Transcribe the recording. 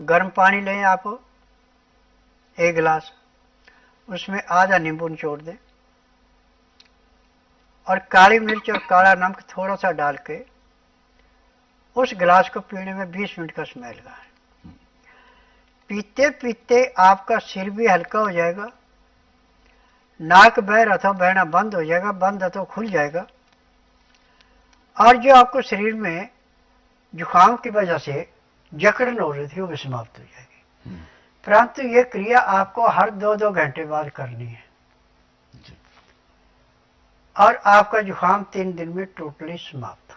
गर्म पानी लें आप 1 गिलास, उसमें आधा नींबू निचोड़ दें और काली मिर्च और काला नमक थोड़ा सा डाल के उस गिलास को पीने में 20 मिनट का समय लगा है। पीते पीते आपका सिर भी हल्का हो जाएगा, नाक बह रहा था बहना बंद हो जाएगा, बंद है तो खुल जाएगा, और जो आपको शरीर में जुकाम की वजह से जकड़न हो रही थी वो भी समाप्त हो जाएगी। परंतु ये क्रिया आपको हर 2-2 घंटे बाद करनी है और आपका जुकाम 3 दिन में टोटली समाप्त।